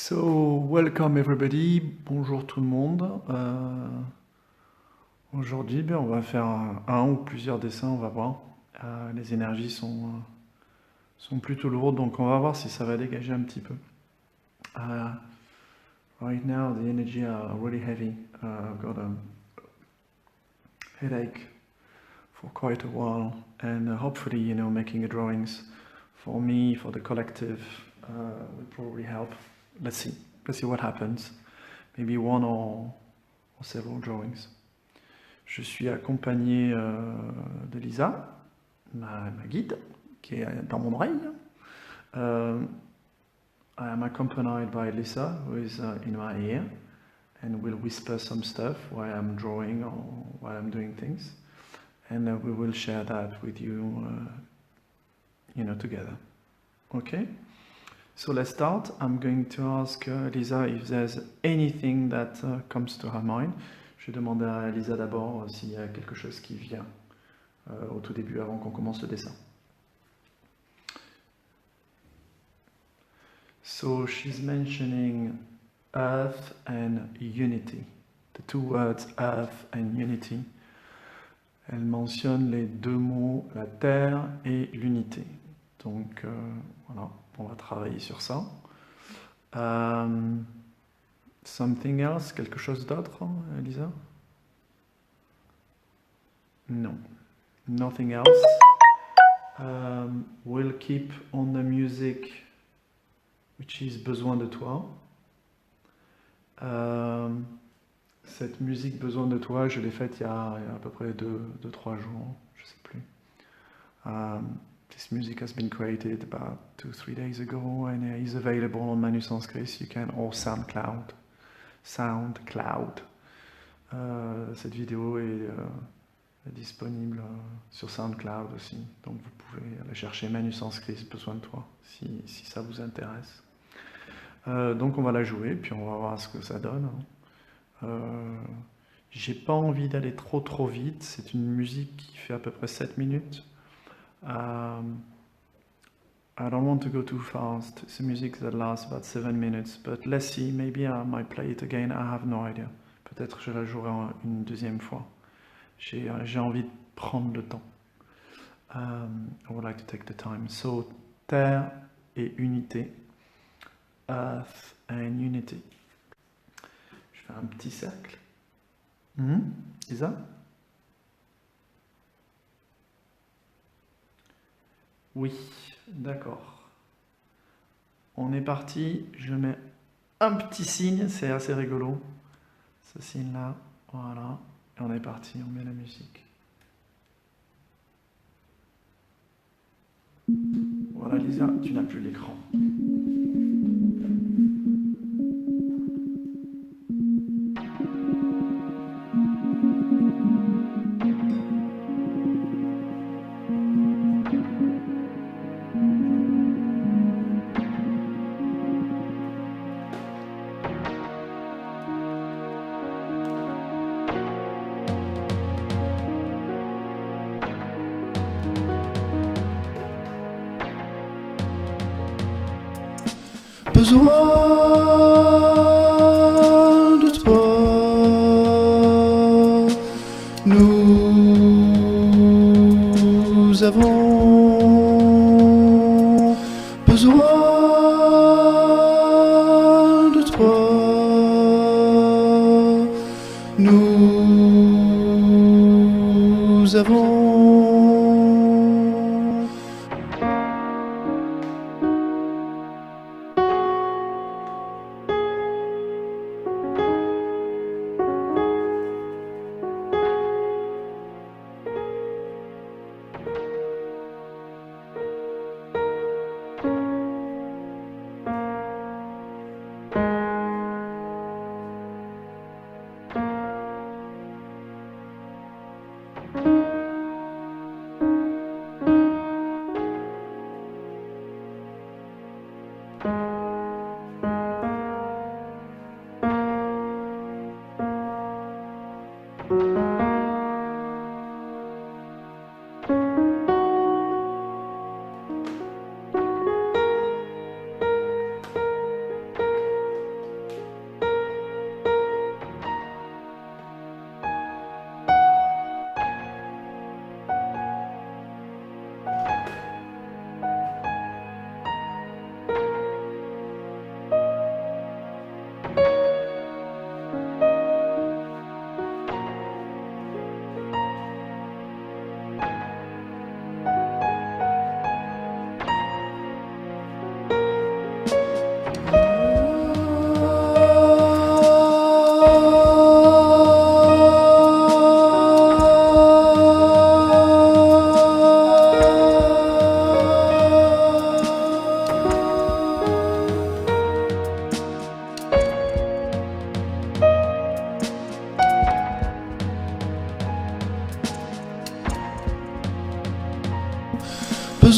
So, welcome everybody, bonjour tout le monde. Aujourd'hui, on va faire un ou plusieurs dessins, on va voir. Les énergies sont plutôt lourdes, donc on va voir si ça va dégager un petit peu. Right now, the energy are really heavy. I've got a headache for quite a while, and hopefully, making a drawings for me, for the collective, will probably help. Let's see what happens. Maybe one or several drawings. Je suis accompagné de Lisa, ma guide, qui est dans mon oreille. I am accompanied by Lisa, who is in my ear, and will whisper some stuff while I'm drawing or while I'm doing things. And we will share that with you, together. Okay? So let's start. I'm going to ask Lisa if there's anything that comes to her mind. Je vais demander à Lisa d'abord s'il y a quelque chose qui vient au tout début, avant qu'on commence le dessin. So she's mentioning earth and unity. The two words earth and unity. Elle mentionne les deux mots, la terre et l'unité. Donc voilà, on va travailler sur ça. Something else, quelque chose d'autre, Elisa? No, nothing else. We'll keep on the music, which is Besoin de toi. Cette musique Besoin de toi, je l'ai faite il y a à peu près 2-3 jours, je ne sais plus. This music has been created about 2-3 days ago and is available on Manu Sanskrit. You can, or SoundCloud. Cette vidéo est disponible sur SoundCloud aussi, donc vous pouvez la chercher Manu Sanskrit, Besoin de toi, si ça vous intéresse. Donc on va la jouer, puis on va voir ce que ça donne. J'ai pas envie d'aller trop vite, c'est une musique qui fait à peu près 7 minutes. I don't want to go too fast. It's a music that lasts about 7 minutes, but let's see, maybe I might play it again, I have no idea. Peut-être je la jouerai une deuxième fois. J'ai envie de prendre le temps. I would like to take the time. So, terre et unité. Earth and unity. Je fais un petit cercle. Lisa? Oui, d'accord. On est parti, je mets un petit signe, c'est assez rigolo. Ce signe-là, voilà. Et on est parti, on met la musique. Voilà Lisa, tu n'as plus l'écran. Besoin de toi, nous avons besoin de toi, nous avons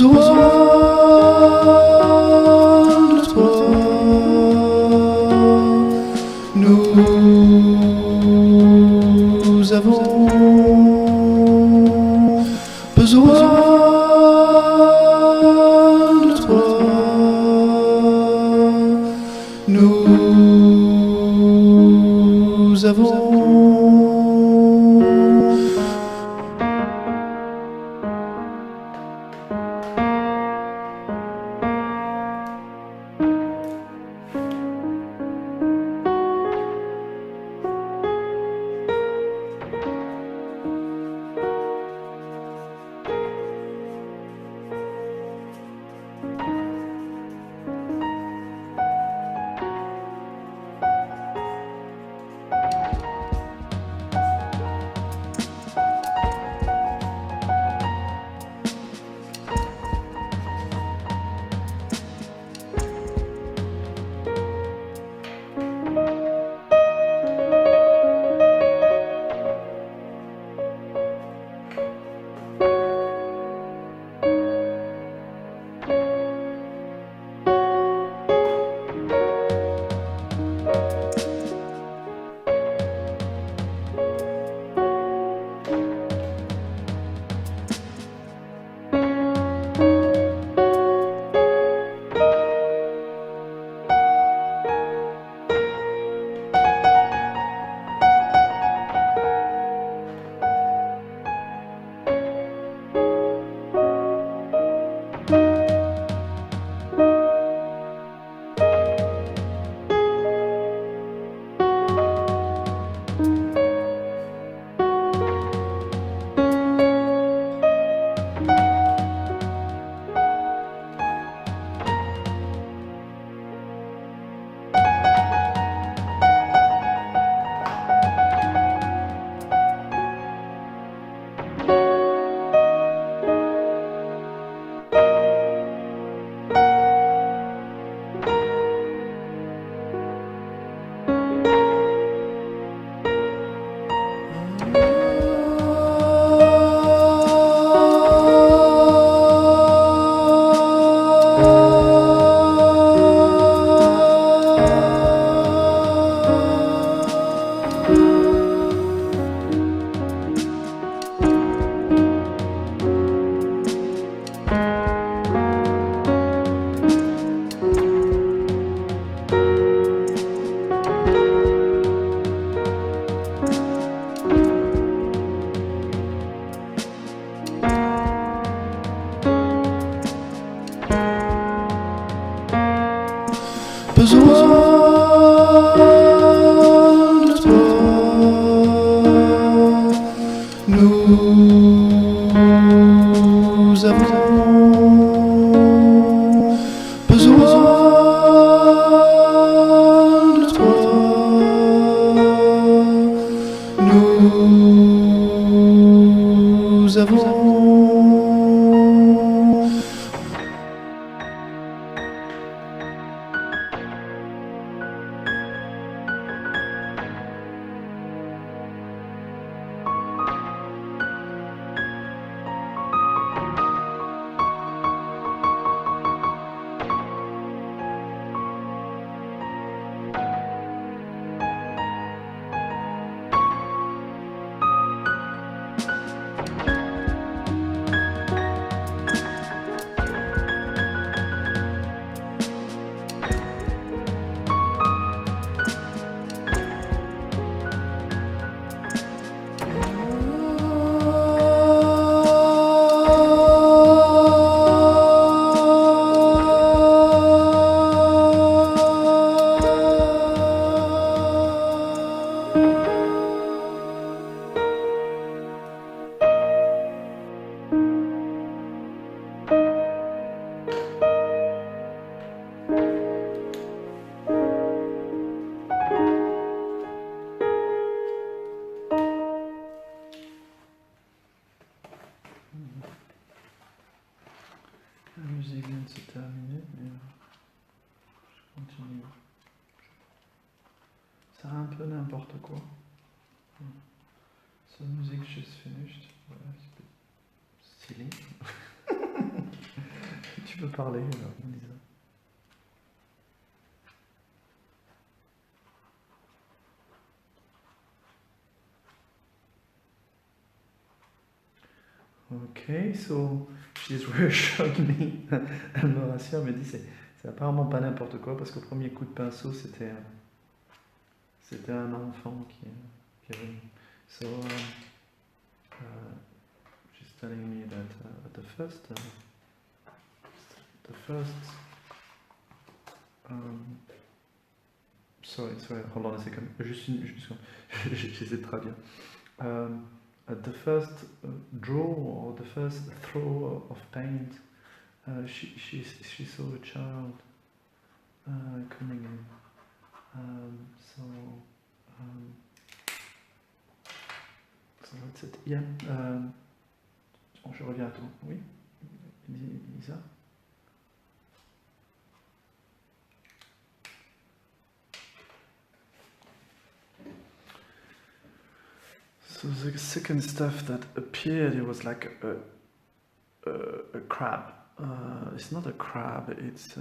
Besoin de toi, nous avons besoin de toi, nous avons besoin de toi, nous avons besoin de toi, nous avons La musique vient de se terminer, mais je continue. C'est un peu n'importe quoi. So music just finished. Voilà, c'est silly. Tu peux parler, alors, Lisa. Ok, so she's reassuring me. Elle me rassure, elle me dit c'est apparemment pas n'importe quoi parce qu'au premier coup de pinceau c'était un enfant qui avait. So she's telling me that the first sorry, hold on a second. J'essaie de traduire. At the first draw or the first throw of paint, she saw a child coming in. So that's it. Yeah. Bon, je reviens à toi. Oui, Lisa. So the second stuff that appeared, it was like a crab. It's not a crab, it's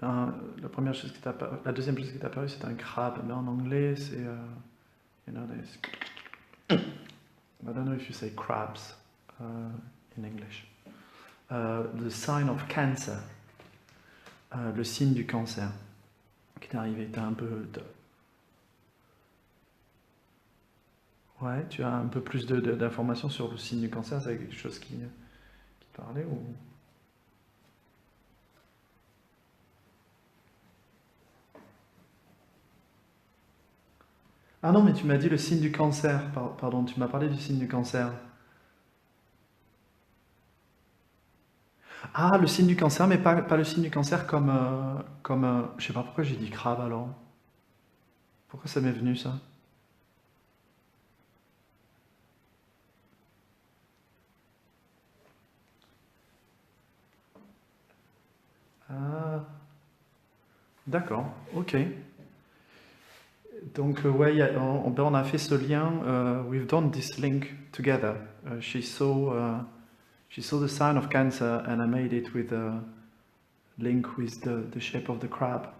la première chose qui est apparue, la deuxième chose qui est apparue, c'est un crabe, mais en anglais, c'est you know, there's I don't know if you say crabs in English. The sign of cancer, le signe du cancer, qui est arrivé. T'as un peu ouais, tu as un peu plus d'informations sur le signe du cancer, c'est quelque chose qui parlait ou... Ah non, mais tu m'as dit le signe du cancer, pardon, tu m'as parlé du signe du cancer. Ah, le signe du cancer, mais pas le signe du cancer comme je sais pas pourquoi j'ai dit crabe alors. Pourquoi ça m'est venu ça? Ah, d'accord, ok. Donc, ouais, on a fait ce lien. We've done this link together. She saw the sign of cancer, and I made it with a link with the shape of the crab.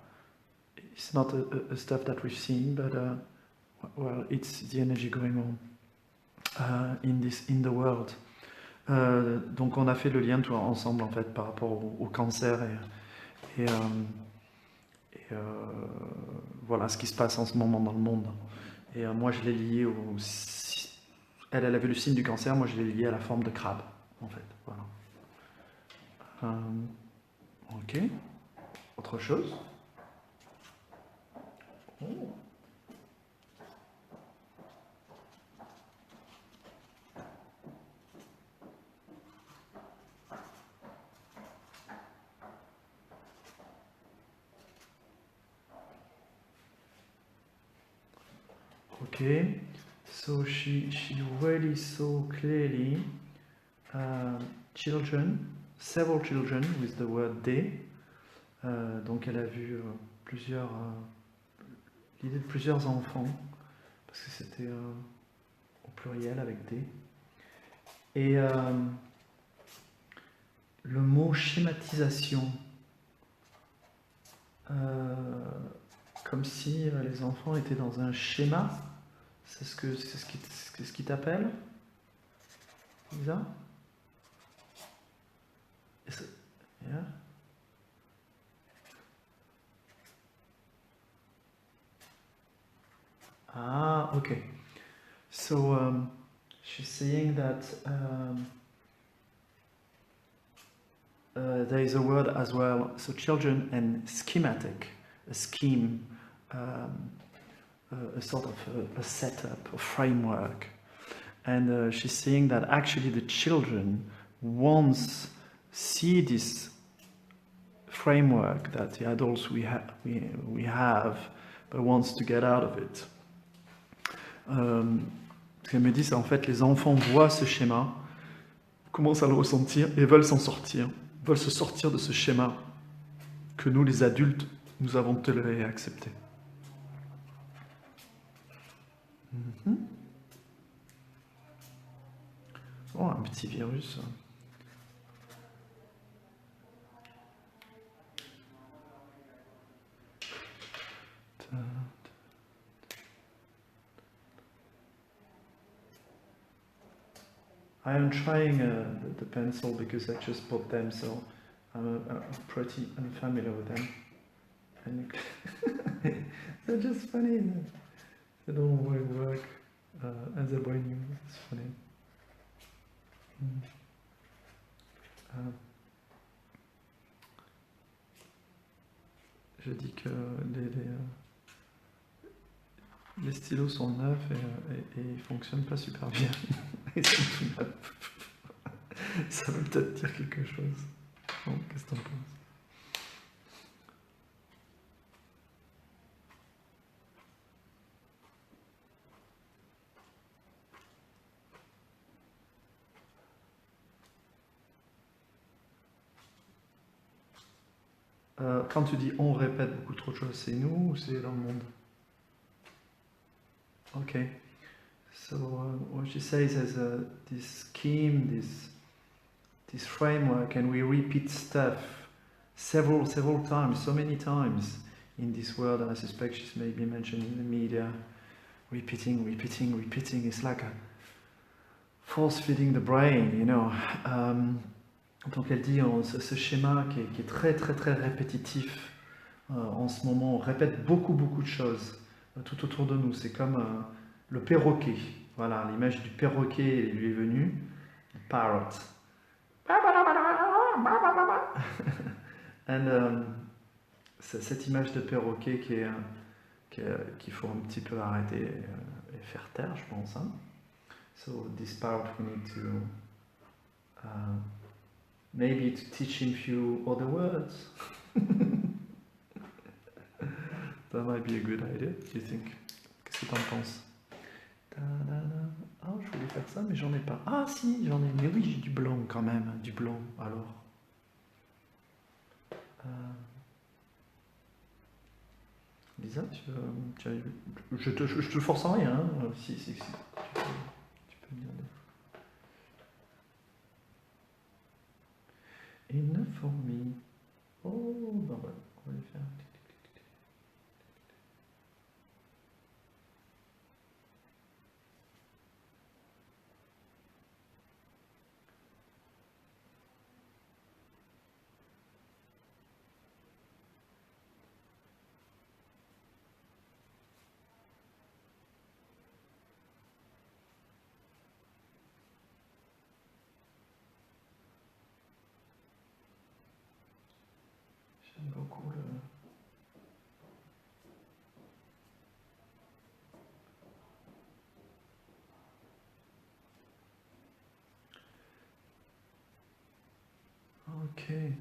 It's not a stuff that we've seen, but well, it's the energy going on in the world. Donc, on a fait le lien tout ensemble en fait par rapport au cancer et voilà ce qui se passe en ce moment dans le monde. Et moi, je l'ai lié au... Elle avait le signe du cancer, moi, je l'ai lié à la forme de crabe, en fait. Voilà. Ok. Autre chose? Oh. Okay, so she really saw clearly children, several children with the word they. Donc elle a vu l'idée de plusieurs enfants, parce que c'était au pluriel avec des. Et le mot schématisation, comme si les enfants étaient dans un schéma. C'est ce qui t'appelle, Lisa? Yeah. Ah, okay. So she's saying that there is a word as well. So children and schematic, a scheme. A sort of a setup, a framework. And she's saying that actually the children once see this framework that the adults we have, but wants to get out of it. Ce qu'elle me dit, c'est en fait les enfants voient ce schéma, commencent à le ressentir et veulent s'en sortir, veulent se sortir de ce schéma que nous les adultes, nous avons toléré et accepté. Oh, un petit virus. I am trying the pencil because I just bought them, so I'm pretty unfamiliar with them. And they're just funny. They don't always work as a brand new. It's funny. Je dis que les stylos sont neufs et ils fonctionnent pas super bien. Ils sont tout neufs. Ça veut peut-être dire quelque chose. Bon, qu'est-ce que t'en penses? Quand tu dis on répète beaucoup trop de choses, c'est nous ou c'est dans le monde? Okay. So what she says is this scheme, this framework, and we repeat stuff several times, so many times in this world, and I suspect she's maybe mentioned in the media, repeating. It's like a force-feeding the brain, you know. Donc elle dit, ce schéma qui est très répétitif en ce moment, on répète beaucoup de choses tout autour de nous. C'est comme le perroquet. Voilà, l'image du perroquet lui est venue. Le parrot. And, cette image de perroquet qu'il faut un petit peu arrêter et faire taire, je pense. Hein. So this parrot, we need to maybe to teach him few other words. That might be a good idea, do you think? Qu'est-ce que t'en penses? Ah, je voulais faire ça, mais j'en ai pas. Ah si, j'en ai. Mais oui, j'ai du blanc quand même. Du blanc, alors. Lisa, je te force en rien. Hein. Si. Tu peux me dire des... Une fourmi. Oh, ben voilà, on va les faire. J'aime beaucoup le... Okay,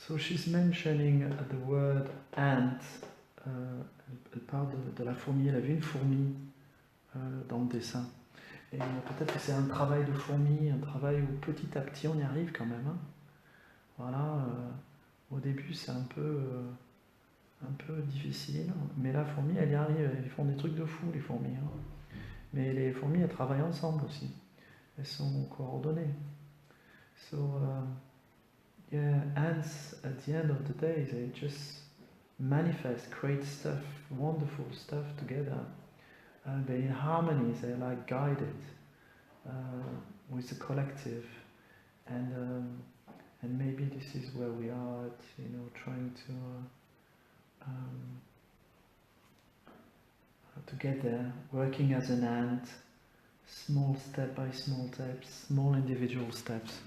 so she's mentioning the word ant. Elle parle de la fourmi. Elle a vu une fourmi dans le dessin. Et peut-être que c'est un travail de fourmi, un travail où petit à petit on y arrive quand même. Hein. Voilà. Au début c'est un peu difficile, mais la fourmi elle y arrive. Elles font des trucs de fou les fourmis. Hein. Mais les fourmis, elles travaillent ensemble aussi. Elles sont coordonnées. So, yeah, ants, at the end of the day, they just manifest, create stuff, wonderful stuff together. They're in harmony, they're like guided with the collective. And maybe this is where we are at, you know, trying to get there, working as an ant, small step by small steps, small individual steps,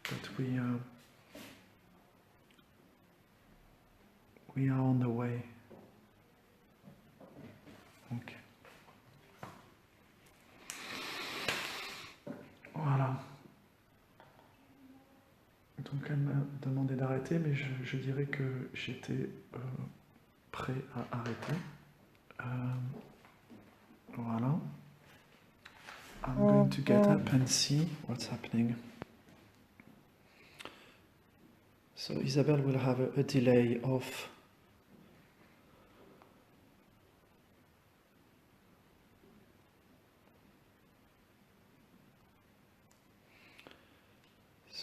but we are on the way. Okay. Voilà. Donc elle m'a demandé d'arrêter, mais je dirais que j'étais prêt à arrêter. Voilà. I'm going to get up and see what's happening. So Isabelle will have a delay of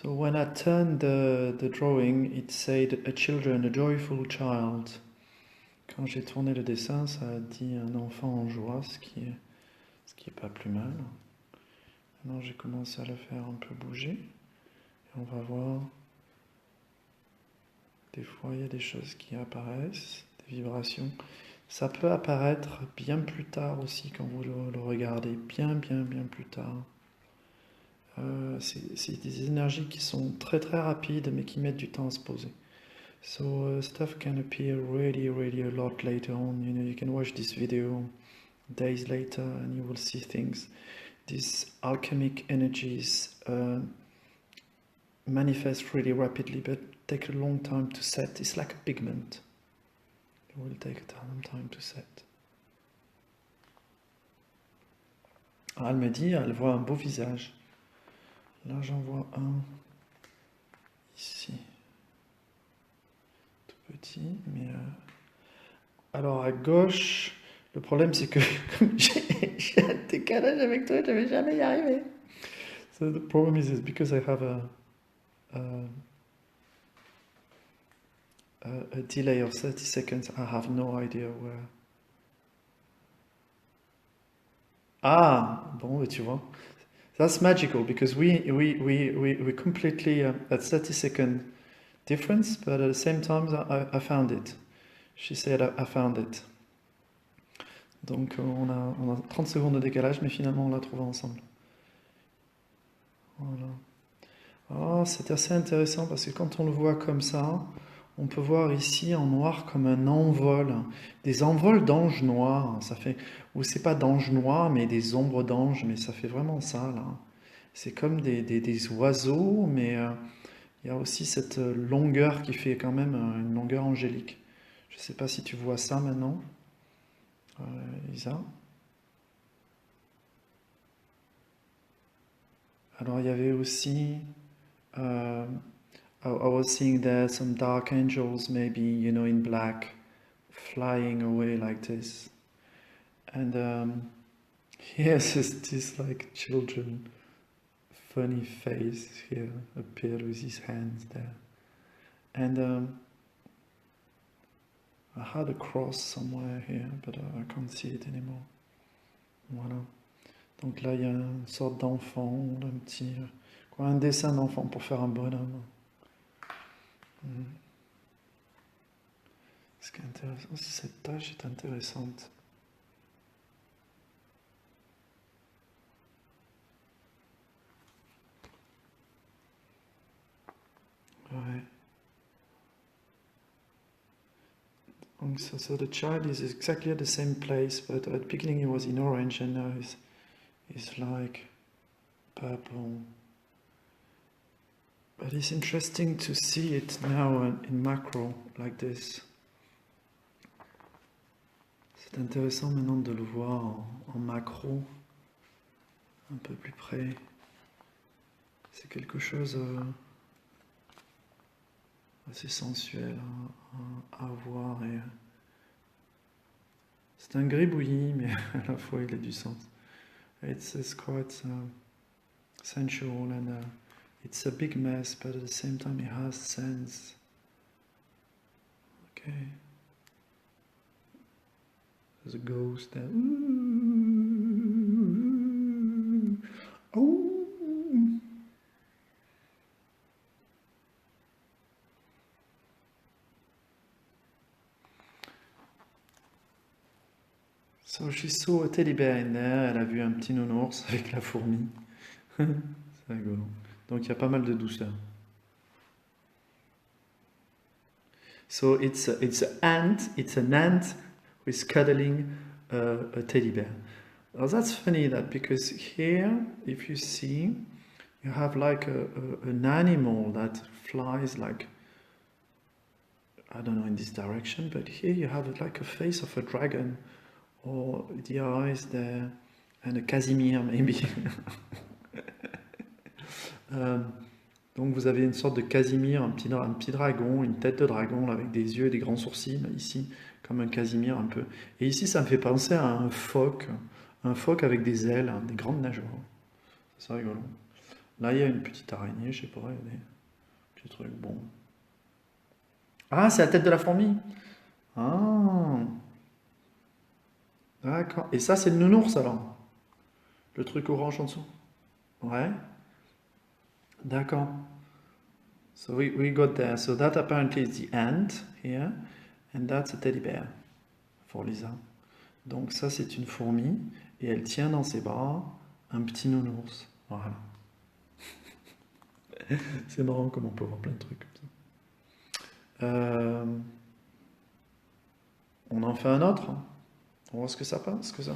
So when I turned the drawing, it said a joyful child, Quand j'ai tourné le dessin, ça a dit un enfant en joie, ce qui est pas plus mal. Maintenant, j'ai commencé à le faire un peu bouger. Et on va voir. Des fois, il y a des choses qui apparaissent, des vibrations. Ça peut apparaître bien plus tard aussi quand vous le regardez, bien plus tard. C'est des énergies qui sont très rapides, mais qui mettent du temps à se poser. So stuff can appear really a lot later on. You know, you can watch this video days later and you will see things. These alchemic energies manifest really rapidly, but take a long time to set. It's like a pigment. It will take a time to set. Alors elle me dit, elle voit un beau visage. Là, j'en vois un ici. Tout petit, mais... Alors, à gauche, le problème, c'est que comme j'ai un décalage avec toi, je ne vais jamais y arriver. So the problem is because I have a delay of 30 seconds, I have no idea where... Ah, bon, tu vois. That's magical because we completely at 30-second difference, but at the same time I found it. She said I found it. Donc on a 30 secondes de décalage, mais finalement on l'a trouvé ensemble. Voilà. Oh, c'est assez intéressant parce que quand on le voit comme ça, on peut voir ici en noir comme un envol, des envols d'anges noirs. Ça fait, ou c'est pas d'anges noirs, mais des ombres d'anges, mais ça fait vraiment ça là. C'est comme des oiseaux, mais il y a aussi cette longueur qui fait quand même une longueur angélique. Je ne sais pas si tu vois ça maintenant, Isa. Alors il y avait aussi, I was seeing there some dark angels, maybe, you know, in black, flying away like this. And yes, this like children, funny face here appeared with his hands there. And I had a cross somewhere here, but I can't see it anymore. Voilà. Donc là, il y a une sorte d'enfant, un petit, quoi, un dessin d'enfant pour faire un bonhomme. Ce qui est intéressant, c'est cette tâche est intéressante. Ouais. Donc, so the child is exactly at the same place, but at the beginning he was in orange and now he's like purple. But it's interesting to see it now in macro like this. C'est intéressant maintenant de le voir en macro, un peu plus près. C'est quelque chose assez sensuel à voir. Et c'est un gribouillis, mais à la fois il a du sens. It's quite sensual and it's a big mess, but at the same time it has sense. Okay. There's a ghost there. Oh. So she saw a teddy bear in there. Elle a vu un petit nounours avec la fourmi. C'est rigolo. Donc il y a pas mal de douceur. So it's an ant who is cuddling a teddy bear. Well, that's funny that because here, if you see, you have like an animal that flies like, I don't know, in this direction, but here you have like a face of a dragon, or the eyes there, and a Casimir maybe. Donc vous avez une sorte de Casimir, un petit dragon, une tête de dragon là, avec des yeux et des grands sourcils là, ici, comme un Casimir un peu. Et ici ça me fait penser à un phoque avec des ailes, hein, des grandes nageoires. C'est rigolo. Là il y a une petite araignée, je sais pas, il y a des petits trucs, bon. Ah, c'est la tête de la fourmi. Ah, d'accord. Et ça, c'est le nounours alors? Le truc orange en dessous? Ouais, d'accord. So we got there. So that apparently is the ant here, and that's a teddy bear for Lisa. Donc ça, c'est une fourmi, et elle tient dans ses bras un petit nounours. Voilà. C'est marrant comme on peut voir plein de trucs comme ça. On en fait un autre? On voit ce que ça passe, ce que ça.